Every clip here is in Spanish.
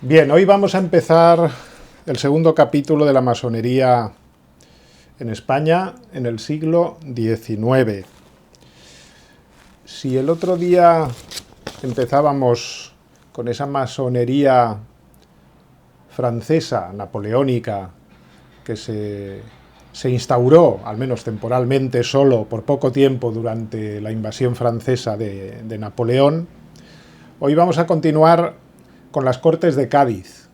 Bien, hoy vamos a empezar el segundo capítulo de la masonería en España en el siglo XIX. Si el otro día empezábamos con esa masonería francesa, napoleónica, que se instauró, al menos temporalmente, solo por poco tiempo durante la invasión francesa de Napoleón, hoy vamos a continuar con las Cortes de Cádiz,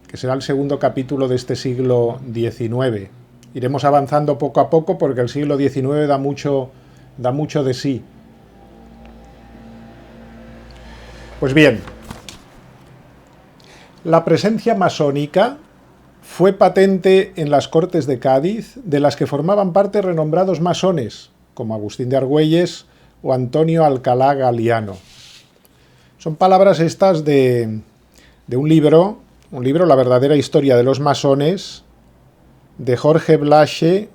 que será el segundo capítulo de este siglo XIX. Iremos avanzando poco a poco porque el siglo XIX da mucho de sí. Pues bien, la presencia masónica fue patente en las Cortes de Cádiz, de las que formaban parte renombrados masones, como Agustín de Argüelles o Antonio Alcalá Galiano. Son palabras estas de un libro, La verdadera historia de los masones, de Jorge Blache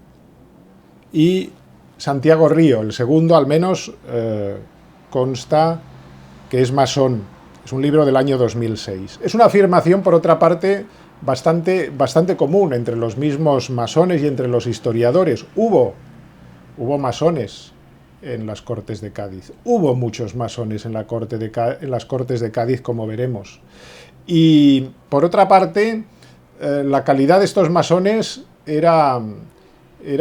y Santiago Río. El segundo, al menos, consta que es masón. Es un libro del año 2006. Es una afirmación, por otra parte, bastante común entre los mismos masones y entre los historiadores. Hubo masones en las Cortes de Cádiz. Hubo muchos masones en las Cortes de Cádiz, como veremos. Y, por otra parte, la calidad de estos masones era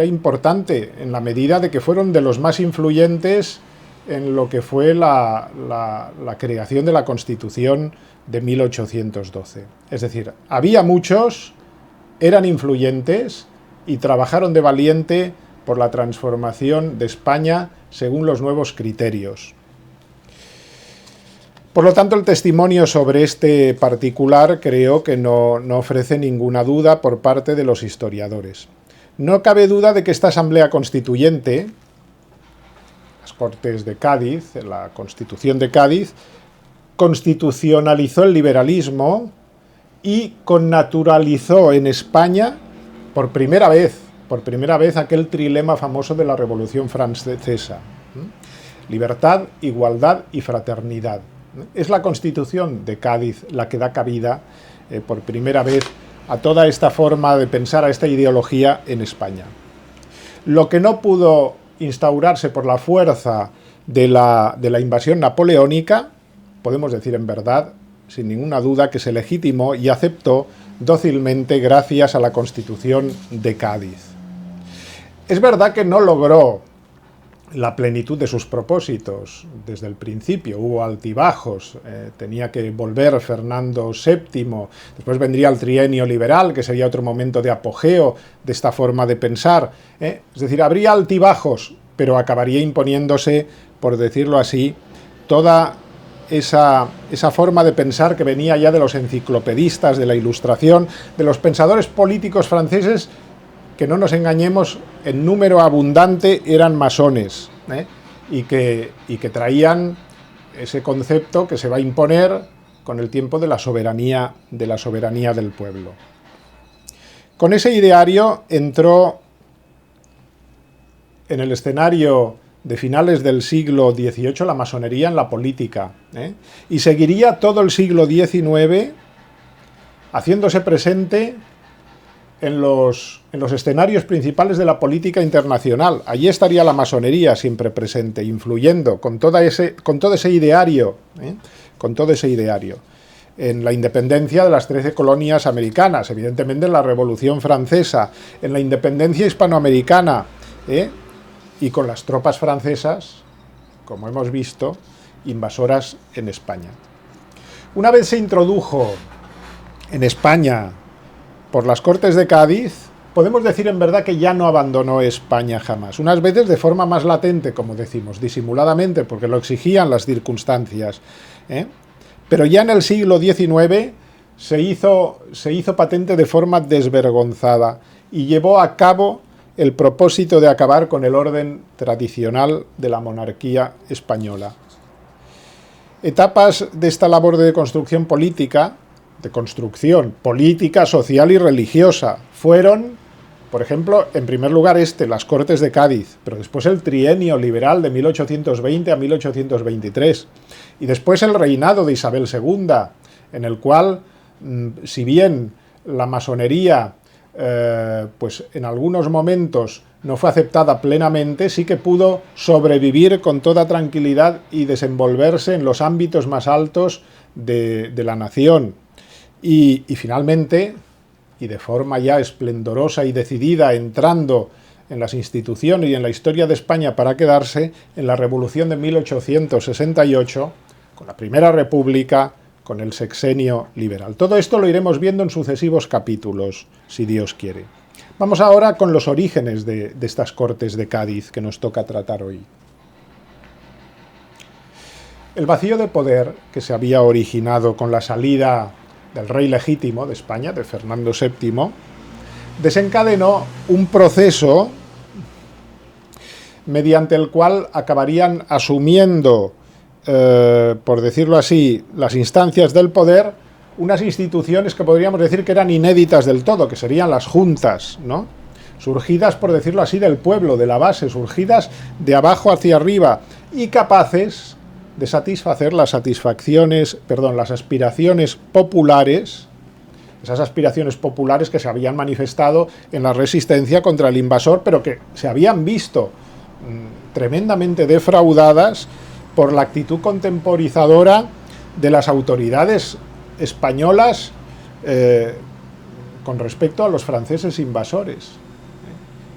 importante, en la medida de que fueron de los más influyentes en lo que fue la creación de la Constitución de 1812. Es decir, había muchos, eran influyentes y trabajaron de valiente por la transformación de España según los nuevos criterios. Por lo tanto, el testimonio sobre este particular creo que no ofrece ninguna duda por parte de los historiadores. No cabe duda de que esta Asamblea Constituyente, las Cortes de Cádiz, la Constitución de Cádiz, constitucionalizó el liberalismo y connaturalizó en España por primera vez aquel trilema famoso de la Revolución Francesa: libertad, igualdad y fraternidad. Es la Constitución de Cádiz la que da cabida por primera vez a toda esta forma de pensar, a esta ideología en España. Lo que no pudo instaurarse por la fuerza de la invasión napoleónica, podemos decir en verdad, sin ninguna duda, que se legitimó y aceptó dócilmente gracias a la Constitución de Cádiz. Es verdad que no logró la plenitud de sus propósitos desde el principio. Hubo altibajos, tenía que volver Fernando VII, después vendría el trienio liberal, que sería otro momento de apogeo de esta forma de pensar. Es decir, habría altibajos, pero acabaría imponiéndose, por decirlo así, toda esa forma de pensar que venía ya de los enciclopedistas, de la Ilustración, de los pensadores políticos franceses, que no nos engañemos, en número abundante eran masones, y que traían ese concepto que se va a imponer con el tiempo de la soberanía del pueblo. Con ese ideario entró en el escenario de finales del siglo XVIII la masonería en la política, y seguiría todo el siglo XIX haciéndose presente en los escenarios principales de la política internacional. Allí estaría la masonería siempre presente, influyendo con todo ese ideario, en la independencia de las 13 colonias americanas, evidentemente en la Revolución Francesa, en la independencia hispanoamericana, y con las tropas francesas, como hemos visto, invasoras en España. Una vez se introdujo en España por las Cortes de Cádiz, podemos decir en verdad que ya no abandonó España jamás. Unas veces de forma más latente, como decimos, disimuladamente, porque lo exigían las circunstancias. Pero ya en el siglo XIX se hizo patente de forma desvergonzada y llevó a cabo el propósito de acabar con el orden tradicional de la monarquía española. Etapas de esta labor de construcción política, social y religiosa, fueron, por ejemplo, en primer lugar las Cortes de Cádiz, pero después el trienio liberal de 1820 a 1823, y después el reinado de Isabel II, en el cual si bien la masonería pues en algunos momentos no fue aceptada plenamente, sí que pudo sobrevivir con toda tranquilidad y desenvolverse en los ámbitos más altos de la nación. Y finalmente, y de forma ya esplendorosa y decidida, entrando en las instituciones y en la historia de España para quedarse, en la Revolución de 1868, con la Primera República, con el sexenio liberal. Todo esto lo iremos viendo en sucesivos capítulos, si Dios quiere. Vamos ahora con los orígenes de estas Cortes de Cádiz que nos toca tratar hoy. El vacío de poder que se había originado con la salida del rey legítimo de España, de Fernando VII, desencadenó un proceso mediante el cual acabarían asumiendo, por decirlo así, las instancias del poder, unas instituciones que podríamos decir que eran inéditas del todo, que serían las juntas, ¿no? Surgidas, por decirlo así, del pueblo, de la base, surgidas de abajo hacia arriba y capaces de satisfacer las aspiraciones populares, esas aspiraciones populares que se habían manifestado en la resistencia contra el invasor, pero que se habían visto tremendamente defraudadas por la actitud contemporizadora de las autoridades españolas con respecto a los franceses invasores.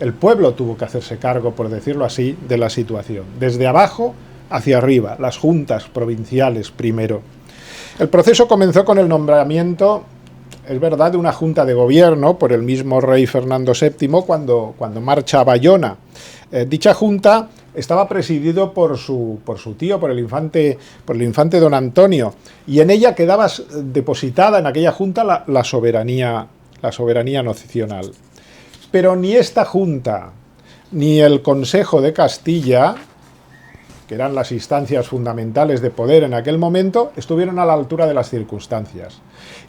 El pueblo tuvo que hacerse cargo, por decirlo así, de la situación, desde abajo hacia arriba, las juntas provinciales primero. El proceso comenzó con el nombramiento, es verdad, de una junta de gobierno por el mismo rey Fernando VII cuando marcha a Bayona. Dicha junta estaba presidido por su tío, por el infante don Antonio, y en ella quedaba depositada, en aquella junta, la soberanía nacional. Pero ni esta junta, ni el Consejo de Castilla, que eran las instancias fundamentales de poder en aquel momento, estuvieron a la altura de las circunstancias.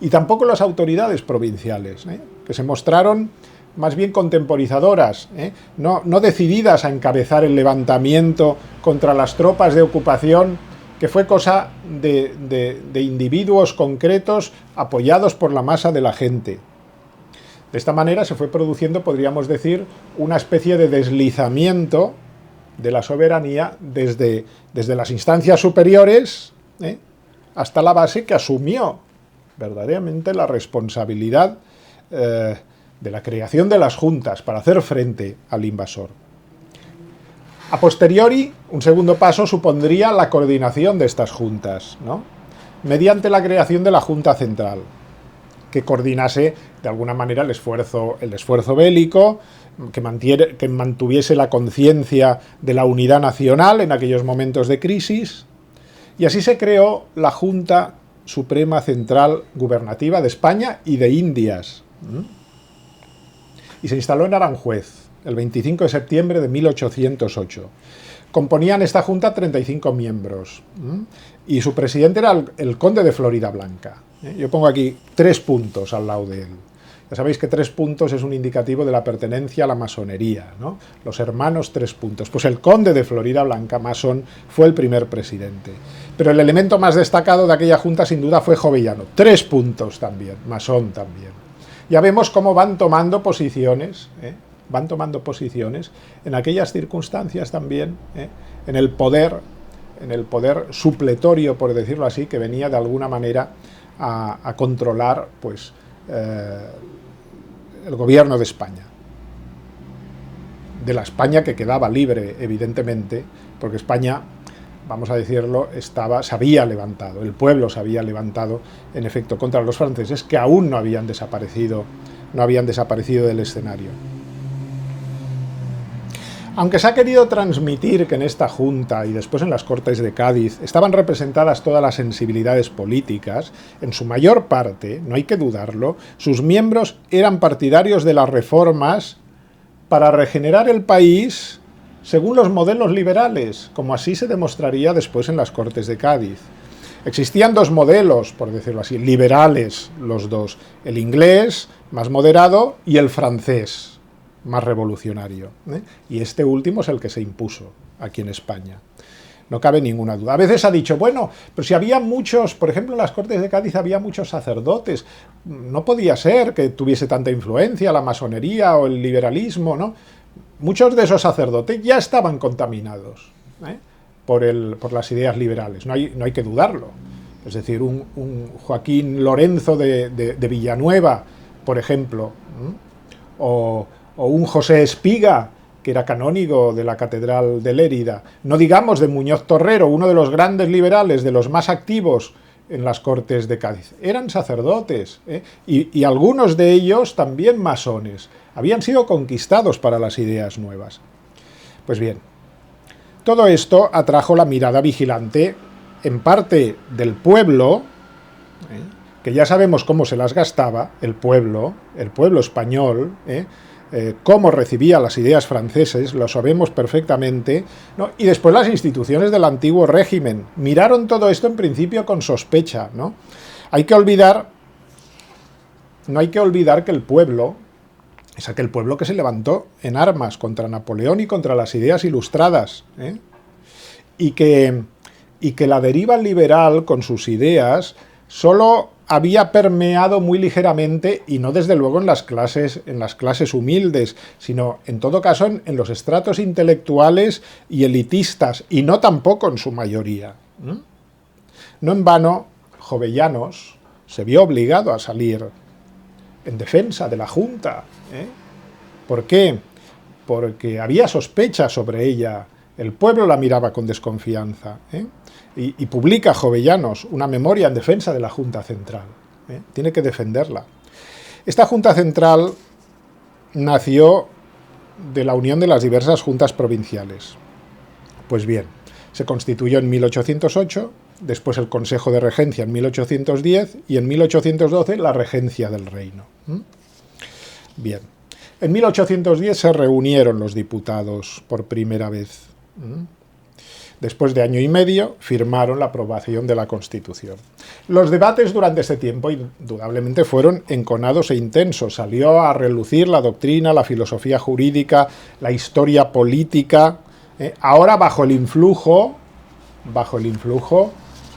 Y tampoco las autoridades provinciales, que se mostraron más bien contemporizadoras, no decididas a encabezar el levantamiento contra las tropas de ocupación, que fue cosa de individuos concretos apoyados por la masa de la gente. De esta manera se fue produciendo, podríamos decir, una especie de deslizamiento de la soberanía desde las instancias superiores hasta la base, que asumió verdaderamente la responsabilidad de la creación de las juntas para hacer frente al invasor. A posteriori, un segundo paso supondría la coordinación de estas juntas, ¿no?, mediante la creación de la Junta Central, que coordinase de alguna manera el esfuerzo bélico, que mantuviese la conciencia de la unidad nacional en aquellos momentos de crisis, y así se creó la Junta Suprema Central Gubernativa de España y de Indias, y se instaló en Aranjuez el 25 de septiembre de 1808. Componían esta junta 35 miembros, y su presidente era el conde de Floridablanca. Yo pongo aquí 3 puntos al lado de él. Ya sabéis que 3 puntos es un indicativo de la pertenencia a la masonería, ¿no? Los hermanos 3 puntos. Pues el conde de Floridablanca, masón, fue el primer presidente. Pero el elemento más destacado de aquella junta sin duda fue Jovellano. 3 puntos también, masón también. Ya vemos cómo van tomando posiciones, en aquellas circunstancias también, en el poder supletorio, por decirlo así, que venía de alguna manera a controlar, pues, el gobierno de España. De la España que quedaba libre, evidentemente, porque España, vamos a decirlo, se había levantado, el pueblo se había levantado, en efecto, contra los franceses, que aún no habían desaparecido del escenario. Aunque se ha querido transmitir que en esta junta y después en las Cortes de Cádiz estaban representadas todas las sensibilidades políticas, en su mayor parte, no hay que dudarlo, sus miembros eran partidarios de las reformas para regenerar el país según los modelos liberales, como así se demostraría después en las Cortes de Cádiz. Existían 2 modelos, por decirlo así, liberales los dos, el inglés, más moderado, y el francés, más revolucionario, y este último es el que se impuso aquí en España. no cabe ninguna duda. A veces ha dicho, bueno, pero si había muchos, por ejemplo, en las Cortes de Cádiz había muchos sacerdotes, no podía ser que tuviese tanta influencia la masonería o el liberalismo, ¿no? Muchos de esos sacerdotes ya estaban contaminados, ¿eh?, por las ideas liberales, no hay que dudarlo. Es decir, un Joaquín Lorenzo de Villanueva, por ejemplo, o un José Espiga, que era canónigo de la Catedral de Lérida, no digamos de Muñoz Torrero, uno de los grandes liberales, de los más activos en las Cortes de Cádiz, eran sacerdotes, ¿eh?, y algunos de ellos también masones, habían sido conquistados para las ideas nuevas. Pues bien, todo esto atrajo la mirada vigilante en parte del pueblo, que ya sabemos cómo se las gastaba, el pueblo español, cómo recibía las ideas francesas, lo sabemos perfectamente, ¿no? Y después las instituciones del antiguo régimen miraron todo esto en principio con sospecha, ¿no? No hay que olvidar que el pueblo es aquel pueblo que se levantó en armas contra Napoleón y contra las ideas ilustradas, ¿eh? Y que la deriva liberal con sus ideas solo había permeado muy ligeramente, y no desde luego en las clases humildes, sino en todo caso en los estratos intelectuales y elitistas, y no tampoco en su mayoría. No en vano, Jovellanos se vio obligado a salir en defensa de la Junta, ¿eh? ¿Por qué? Porque había sospechas sobre ella, el pueblo la miraba con desconfianza, ¿eh? Y publica Jovellanos una memoria en defensa de la Junta Central, ¿eh? Tiene que defenderla. Esta Junta Central nació de la unión de las diversas juntas provinciales. Pues bien, se constituyó en 1808, después el Consejo de Regencia en 1810 y en 1812 la Regencia del Reino. Bien, en 1810 se reunieron los diputados por primera vez. Después de año y medio firmaron la aprobación de la Constitución. Los debates durante este tiempo indudablemente fueron enconados e intensos. Salió a relucir la doctrina, la filosofía jurídica, la historia política, ahora bajo el influjo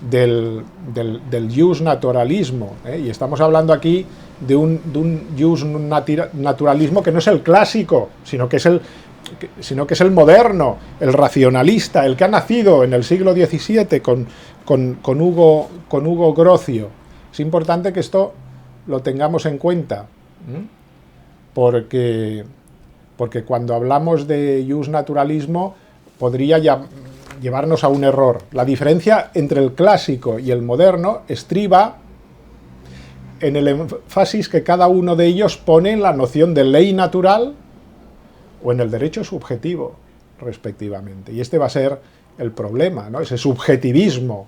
del justnaturalismo, y estamos hablando aquí de un justnaturalismo que no es el clásico, sino que es el moderno, el racionalista, el que ha nacido en el siglo XVII con Hugo Grocio. Es importante que esto lo tengamos en cuenta, porque cuando hablamos de justnaturalismo podría llevarnos a un error. La diferencia entre el clásico y el moderno estriba en el énfasis que cada uno de ellos pone en la noción de ley natural o en el derecho subjetivo, respectivamente. Y este va a ser el problema, ¿no? Ese subjetivismo,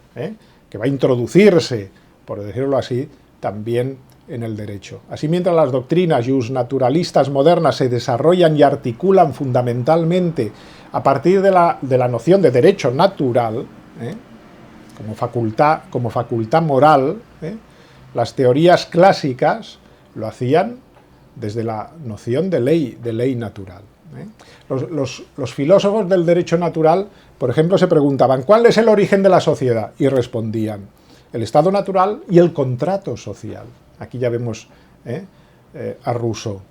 que va a introducirse, por decirlo así, también en el derecho. Así, mientras las doctrinas justnaturalistas modernas se desarrollan y articulan fundamentalmente a partir de la noción de derecho natural, como facultad moral, las teorías clásicas lo hacían desde la noción de ley natural. Los filósofos del derecho natural, por ejemplo, se preguntaban ¿cuál es el origen de la sociedad? Y respondían el estado natural y el contrato social. Aquí ya vemos a Rousseau.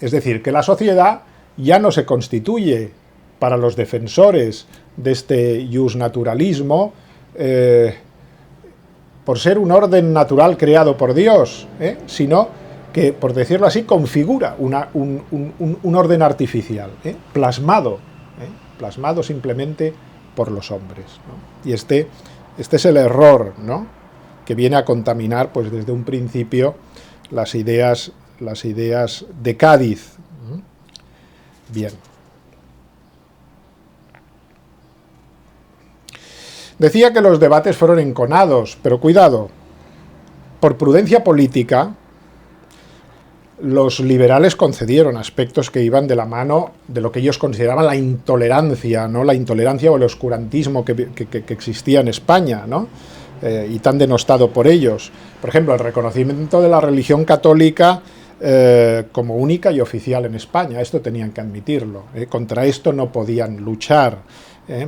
Es decir, que la sociedad ya no se constituye para los defensores de este justnaturalismo por ser un orden natural creado por Dios, sino que, por decirlo así, configura un orden artificial, plasmado simplemente por los hombres, ¿no? Y este es el error, ¿no?, que viene a contaminar, pues, desde un principio las ideas de Cádiz. Bien. Decía que los debates fueron enconados, pero cuidado, por prudencia política, los liberales concedieron aspectos que iban de la mano de lo que ellos consideraban la intolerancia, ¿no?, la intolerancia o el oscurantismo que existía en España, ¿no?, y tan denostado por ellos. Por ejemplo, el reconocimiento de la religión católica como única y oficial en España. Esto tenían que admitirlo. Contra esto no podían luchar,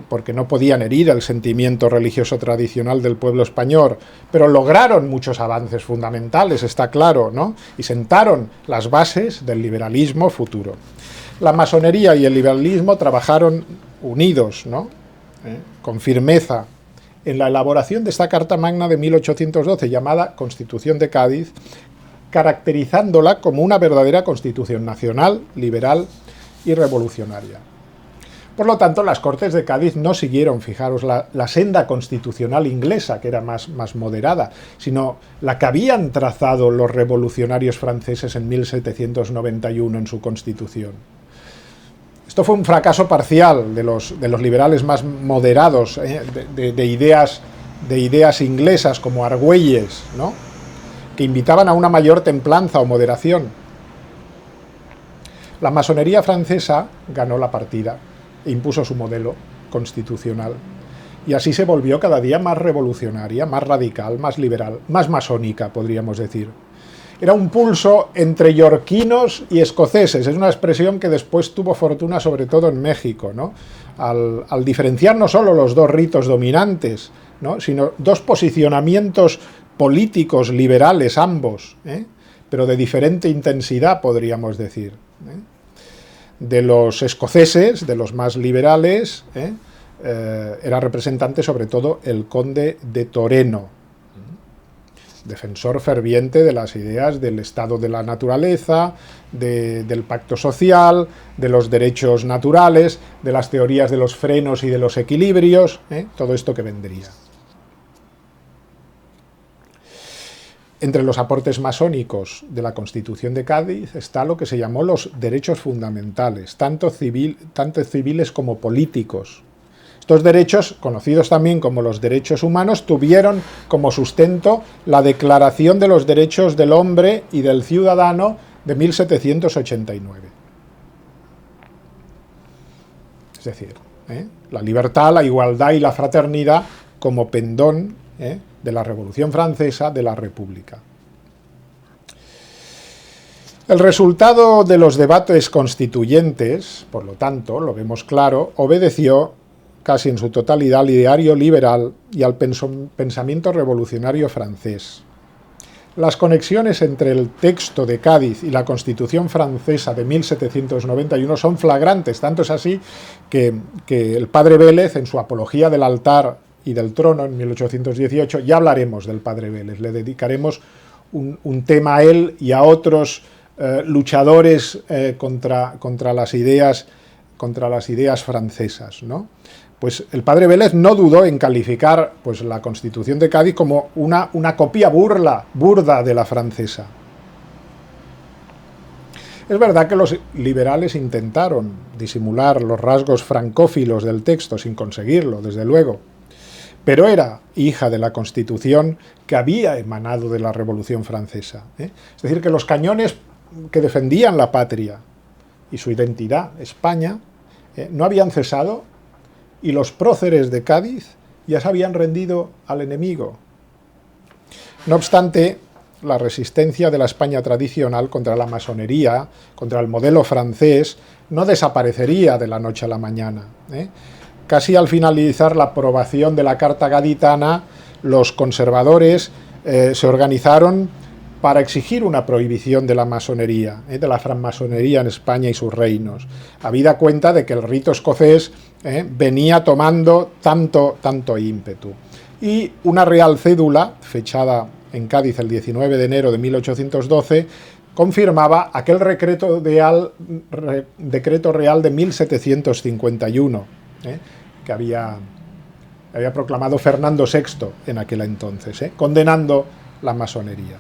porque no podían herir el sentimiento religioso tradicional del pueblo español, pero lograron muchos avances fundamentales, está claro, ¿no? Y sentaron las bases del liberalismo futuro. La masonería y el liberalismo trabajaron unidos, ¿no? Con firmeza en la elaboración de esta Carta Magna de 1812, llamada Constitución de Cádiz, caracterizándola como una verdadera constitución nacional, liberal y revolucionaria. Por lo tanto, las Cortes de Cádiz no siguieron, fijaros, la senda constitucional inglesa, que era más moderada, sino la que habían trazado los revolucionarios franceses en 1791 en su Constitución. Esto fue un fracaso parcial de los liberales más moderados, de ideas inglesas como Argüelles, ¿no?, que invitaban a una mayor templanza o moderación. La masonería francesa ganó la partida e impuso su modelo constitucional. Y así se volvió cada día más revolucionaria, más radical, más liberal, más masónica, podríamos decir. Era un pulso entre yorquinos y escoceses. Es una expresión que después tuvo fortuna sobre todo en México, ¿no? Al diferenciar no solo los dos ritos dominantes, ¿no?, sino dos posicionamientos políticos liberales ambos, pero de diferente intensidad, podríamos decir. De los escoceses, de los más liberales, era representante sobre todo el conde de Toreno, defensor ferviente de las ideas del estado de la naturaleza, del pacto social, de los derechos naturales, de las teorías de los frenos y de los equilibrios, todo esto que vendría. Entre los aportes masónicos de la Constitución de Cádiz está lo que se llamó los derechos fundamentales, tanto civiles como políticos. Estos derechos, conocidos también como los derechos humanos, tuvieron como sustento la Declaración de los Derechos del Hombre y del Ciudadano de 1789. Es decir, la libertad, la igualdad y la fraternidad como pendón de la Revolución Francesa, de la República. El resultado de los debates constituyentes, por lo tanto, lo vemos claro, obedeció casi en su totalidad al ideario liberal y al pensamiento revolucionario francés. Las conexiones entre el texto de Cádiz y la Constitución francesa de 1791 son flagrantes, tanto es así que el padre Vélez, en su Apología del Altar y del Trono, en 1818, ya hablaremos del padre Vélez, le dedicaremos un tema a él y a otros luchadores contra las ideas francesas, ¿no? Pues el padre Vélez no dudó en calificar pues, la Constitución de Cádiz como una copia burda de la francesa. Es verdad que los liberales intentaron disimular los rasgos francófilos del texto, sin conseguirlo, desde luego, pero era hija de la Constitución que había emanado de la Revolución Francesa. Es decir, que los cañones que defendían la patria y su identidad, España, no habían cesado, y los próceres de Cádiz ya se habían rendido al enemigo. No obstante, la resistencia de la España tradicional contra la masonería, contra el modelo francés, no desaparecería de la noche a la mañana. Casi al finalizar la aprobación de la Carta Gaditana, los conservadores se organizaron para exigir una prohibición de la masonería, de la francmasonería en España y sus reinos, habida cuenta de que el rito escocés venía tomando tanto ímpetu. Y una real cédula, fechada en Cádiz el 19 de enero de 1812, confirmaba aquel decreto real de 1751, que había proclamado Fernando VI en aquel entonces, condenando la masonería.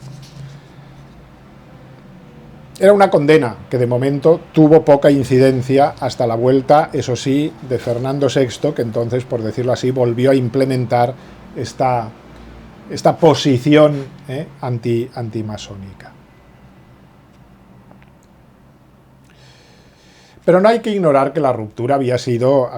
Era una condena que de momento tuvo poca incidencia hasta la vuelta, eso sí, de Fernando VI, que entonces, por decirlo así, volvió a implementar esta posición antimasónica. Pero no hay que ignorar que la ruptura había sido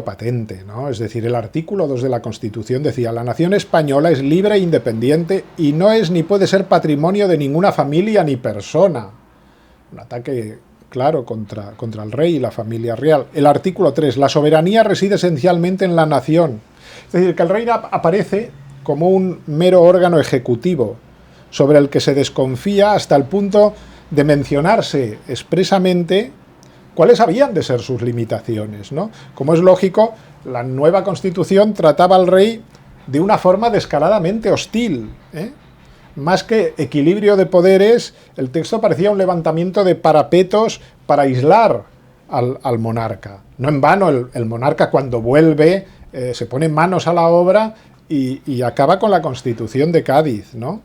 patente, ¿no? Es decir, el artículo 2 de la Constitución decía: la nación española es libre e independiente y no es ni puede ser patrimonio de ninguna familia ni persona. un ataque claro contra el rey y la familia real. El artículo 3, la soberanía reside esencialmente en la nación. Es decir, que el rey aparece como un mero órgano ejecutivo, sobre el que se desconfía hasta el punto de mencionarse expresamente cuáles habían de ser sus limitaciones, ¿no? Como es lógico, la nueva Constitución trataba al rey de una forma descaradamente hostil, ¿eh? Más que equilibrio de poderes, el texto parecía un levantamiento de parapetos para aislar al monarca. No en vano, el monarca cuando vuelve se pone manos a la obra y acaba con la Constitución de Cádiz, ¿no?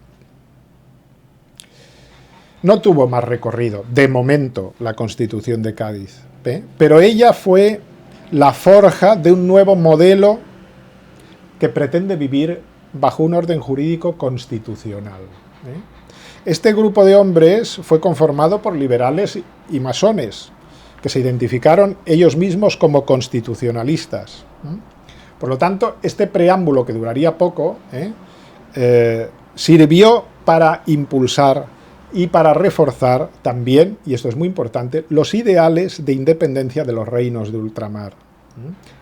No tuvo más recorrido, de momento, la Constitución de Cádiz, ¿eh? Pero ella fue la forja de un nuevo modelo que pretende vivir bajo un orden jurídico constitucional, ¿eh? Este grupo de hombres fue conformado por liberales y masones, que se identificaron ellos mismos como constitucionalistas, ¿eh? Por lo tanto, este preámbulo, que duraría poco, sirvió para impulsar y para reforzar también, y esto es muy importante, los ideales de independencia de los reinos de ultramar,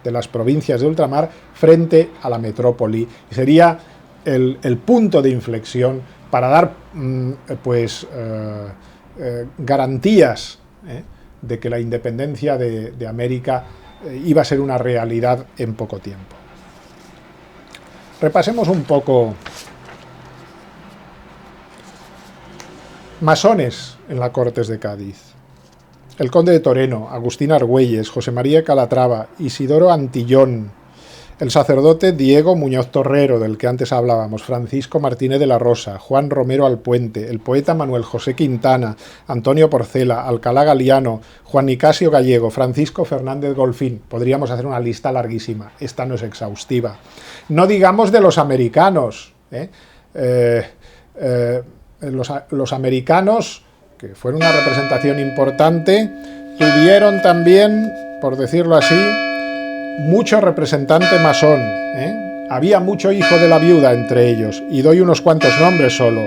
de las provincias de ultramar frente a la metrópoli. Y sería el punto de inflexión para dar garantías de que la independencia de América iba a ser una realidad en poco tiempo. Repasemos un poco masones en la Cortes de Cádiz. El conde de Toreno, Agustín Argüelles, José María Calatrava, Isidoro Antillón, el sacerdote Diego Muñoz Torrero, del que antes hablábamos, Francisco Martínez de la Rosa, Juan Romero Alpuente, el poeta Manuel José Quintana, Antonio Porcela, Alcalá Galiano, Juan Nicasio Gallego, Francisco Fernández Golfín. Podríamos hacer una lista larguísima, esta no es exhaustiva. No digamos de los americanos, los americanos, que fueron una representación importante, tuvieron también, por decirlo así, mucho representante masón, ¿eh? Había mucho hijo de la viuda entre ellos, y doy unos cuantos nombres solo.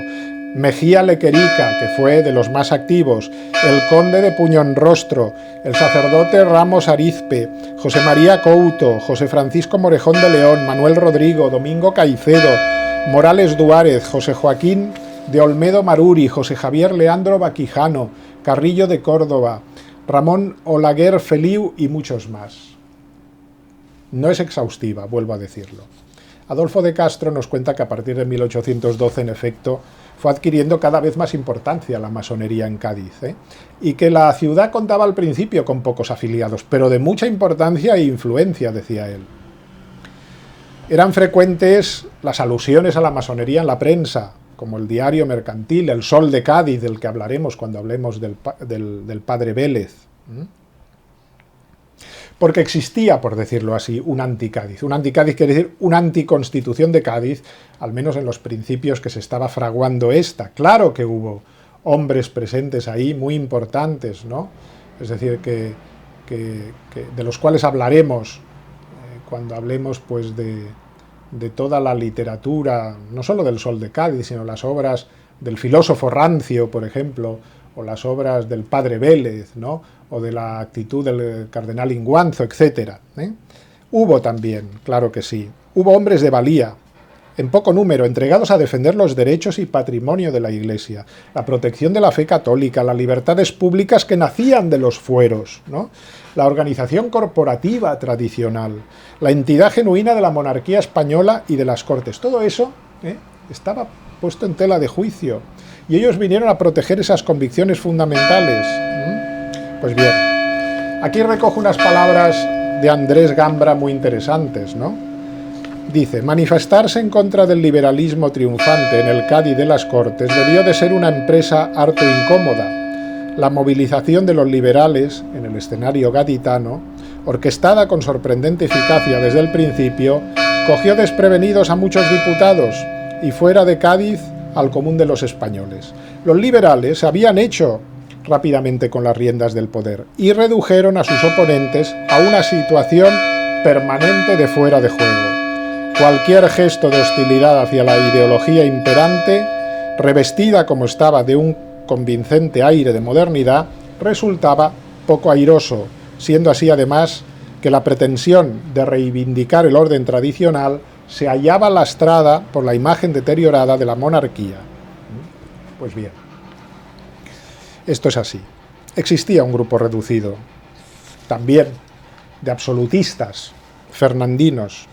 Mejía Lequerica, que fue de los más activos, el conde de Puñonrostro, el sacerdote Ramos Arizpe, José María Couto, José Francisco Morejón de León, Manuel Rodrigo, Domingo Caicedo, Morales Duárez, José Joaquín de Olmedo Maruri, José Javier Leandro Baquijano, Carrillo de Córdoba, Ramón Olaguer Feliu y muchos más. No es exhaustiva, vuelvo a decirlo. Adolfo de Castro nos cuenta que a partir de 1812, en efecto, fue adquiriendo cada vez más importancia la masonería en Cádiz, ¿eh? Y que la ciudad contaba al principio con pocos afiliados, pero de mucha importancia e influencia, decía él. Eran frecuentes las alusiones a la masonería en la prensa, como el Diario Mercantil, el Sol de Cádiz, del que hablaremos cuando hablemos del padre Vélez. Porque existía, por decirlo así, un anticádiz. Un anticádiz quiere decir una anticonstitución de Cádiz, al menos en los principios que se estaba fraguando esta. Claro que hubo hombres presentes ahí muy importantes, ¿no? Es decir, que de los cuales hablaremos cuando hablemos pues de toda la literatura, no solo del Sol de Cádiz, sino las obras del filósofo Rancio, por ejemplo, o las obras del padre Vélez, ¿no? O de la actitud del cardenal Inguanzo, etc. Hubo también, claro que sí, hubo hombres de valía, en poco número, entregados a defender los derechos y patrimonio de la Iglesia, la protección de la fe católica, las libertades públicas que nacían de los fueros, ¿no? La organización corporativa tradicional, la entidad genuina de la monarquía española y de las Cortes. Todo eso estaba puesto en tela de juicio, y ellos vinieron a proteger esas convicciones fundamentales. Pues bien, aquí recojo unas palabras de Andrés Gambra muy interesantes, ¿no? Dice: manifestarse en contra del liberalismo triunfante en el Cádiz de las Cortes debió de ser una empresa harto incómoda. La movilización de los liberales en el escenario gaditano, orquestada con sorprendente eficacia desde el principio, cogió desprevenidos a muchos diputados y fuera de Cádiz al común de los españoles. Los liberales se habían hecho rápidamente con las riendas del poder y redujeron a sus oponentes a una situación permanente de fuera de juego. Cualquier gesto de hostilidad hacia la ideología imperante, revestida como estaba de un convincente aire de modernidad, resultaba poco airoso, siendo así además que la pretensión de reivindicar el orden tradicional se hallaba lastrada por la imagen deteriorada de la monarquía. Pues bien, esto es así. Existía un grupo reducido, también de absolutistas, fernandinos.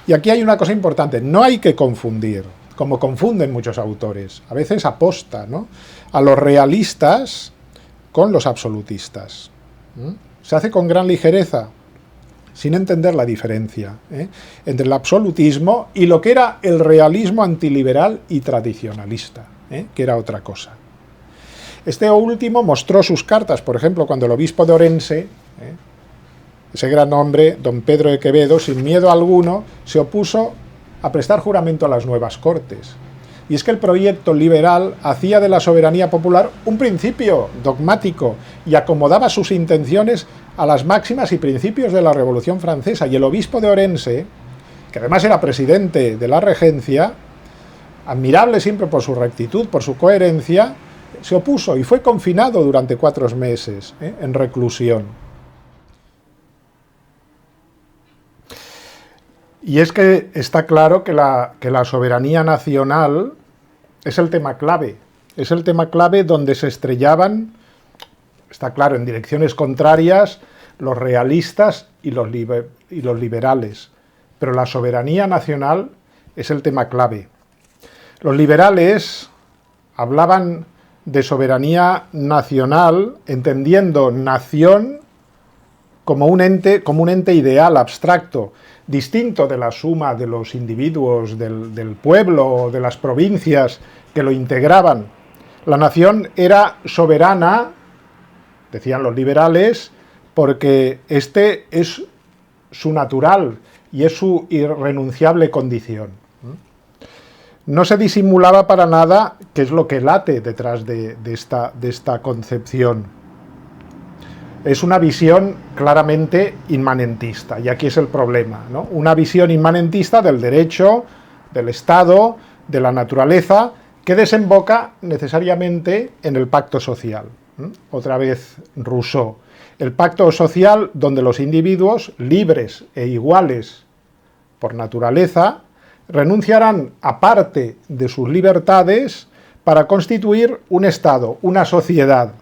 Y aquí hay una cosa importante, no hay que confundir, como confunden muchos autores, a veces aposta, ¿no?, a los realistas con los absolutistas. Se hace con gran ligereza, sin entender la diferencia entre el absolutismo y lo que era el realismo antiliberal y tradicionalista, que era otra cosa. Este último mostró sus cartas, por ejemplo, cuando el obispo de Orense, ese gran hombre, don Pedro de Quevedo, sin miedo alguno, se opuso a prestar juramento a las nuevas Cortes. Y es que el proyecto liberal hacía de la soberanía popular un principio dogmático y acomodaba sus intenciones a las máximas y principios de la Revolución Francesa. Y el obispo de Orense, que además era presidente de la regencia, admirable siempre por su rectitud, por su coherencia, se opuso y fue confinado durante 4 meses en reclusión. Y es que está claro que la soberanía nacional es el tema clave donde se estrellaban, está claro, en direcciones contrarias, los realistas y los liberales. Pero la soberanía nacional es el tema clave. Los liberales hablaban de soberanía nacional, entendiendo nación como un ente ideal, abstracto, distinto de la suma de los individuos del pueblo o de las provincias que lo integraban. La nación era soberana, decían los liberales, porque este es su natural y es su irrenunciable condición. No se disimulaba para nada qué es lo que late detrás de esta concepción. Es una visión claramente inmanentista, y aquí es el problema, ¿no? Una visión inmanentista del derecho, del Estado, de la naturaleza, que desemboca necesariamente en el pacto social. Otra vez Rousseau. El pacto social donde los individuos, libres e iguales por naturaleza, renunciarán a parte de sus libertades para constituir un Estado, una sociedad,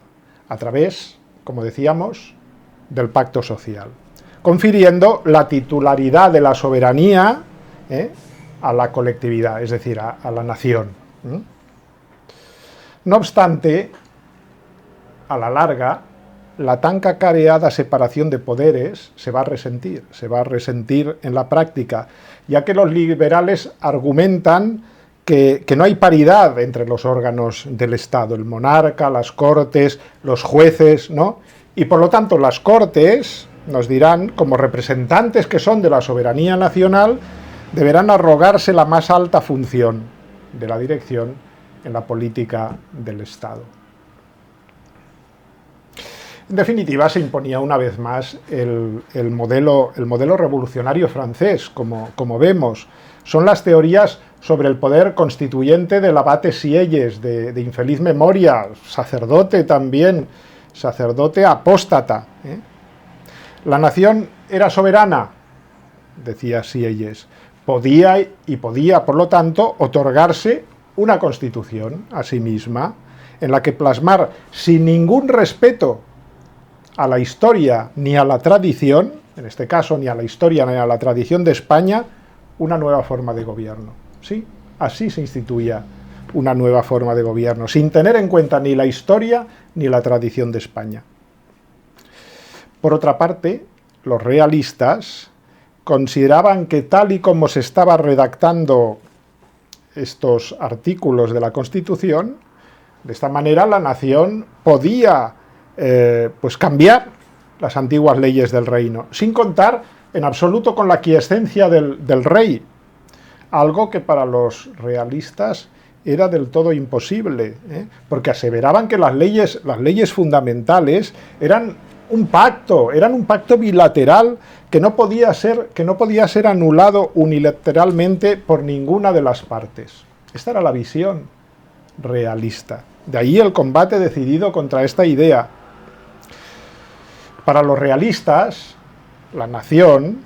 a través, como decíamos, del pacto social, confiriendo la titularidad de la soberanía a la colectividad, es decir, a la nación. No obstante, a la larga, la tan cacareada separación de poderes se va a resentir en la práctica, ya que los liberales argumentan que no hay paridad entre los órganos del Estado, el monarca, las Cortes, los jueces, ¿no? Y por lo tanto las Cortes, nos dirán, como representantes que son de la soberanía nacional, deberán arrogarse la más alta función de la dirección en la política del Estado. En definitiva, se imponía una vez más el modelo revolucionario francés, como vemos. Son las teorías sobre el poder constituyente del abate Sieyes, de infeliz memoria, sacerdote también, sacerdote apóstata. La nación era soberana, decía Sieyes, podía, por lo tanto, otorgarse una constitución a sí misma, en la que plasmar sin ningún respeto a la historia ni a la tradición, en este caso ni a la historia ni a la tradición de España, una nueva forma de gobierno. Sí, así se instituía una nueva forma de gobierno, sin tener en cuenta ni la historia ni la tradición de España. Por otra parte, los realistas consideraban que tal y como se estaba redactando estos artículos de la Constitución, de esta manera la nación podía cambiar las antiguas leyes del reino, sin contar en absoluto con la quiescencia del rey, algo que para los realistas era del todo imposible, porque aseveraban que las leyes fundamentales eran un pacto bilateral que no podía ser anulado unilateralmente por ninguna de las partes. Esta era la visión realista. De ahí el combate decidido contra esta idea. Para los realistas, la nación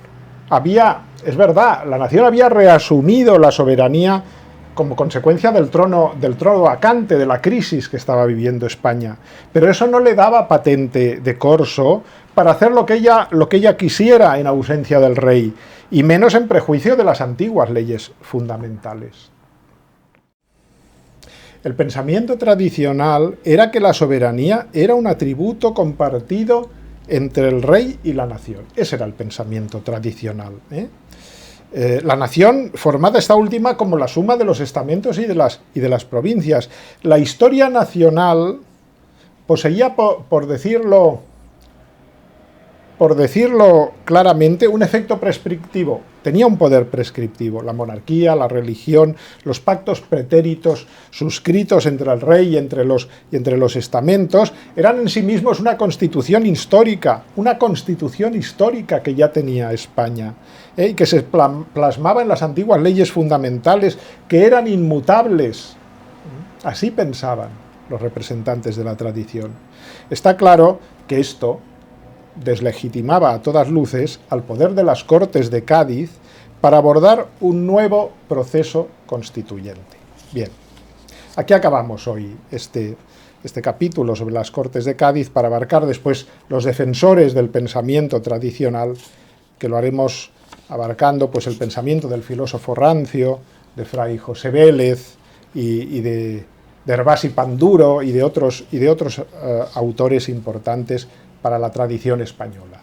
es verdad, la nación había reasumido la soberanía como consecuencia del trono vacante, de la crisis que estaba viviendo España. Pero eso no le daba patente de corso para hacer lo que ella quisiera en ausencia del rey, y menos en prejuicio de las antiguas leyes fundamentales. El pensamiento tradicional era que la soberanía era un atributo compartido entre el rey y la nación. Ese era el pensamiento tradicional. La nación, formada esta última como la suma de los estamentos y de las provincias. La historia nacional poseía, por decirlo claramente, un efecto prescriptivo. Tenía un poder prescriptivo. La monarquía, la religión, los pactos pretéritos suscritos entre el rey y entre los estamentos eran en sí mismos una constitución histórica que ya tenía España, y que se plasmaba en las antiguas leyes fundamentales, que eran inmutables. Así pensaban los representantes de la tradición. Está claro que esto deslegitimaba a todas luces al poder de las Cortes de Cádiz para abordar un nuevo proceso constituyente. Bien, aquí acabamos hoy este capítulo sobre las Cortes de Cádiz, para abarcar después los defensores del pensamiento tradicional, que lo haremos abarcando pues el pensamiento del filósofo rancio, de Fray José Vélez y de Hervás y Panduro y de otros autores importantes para la tradición española.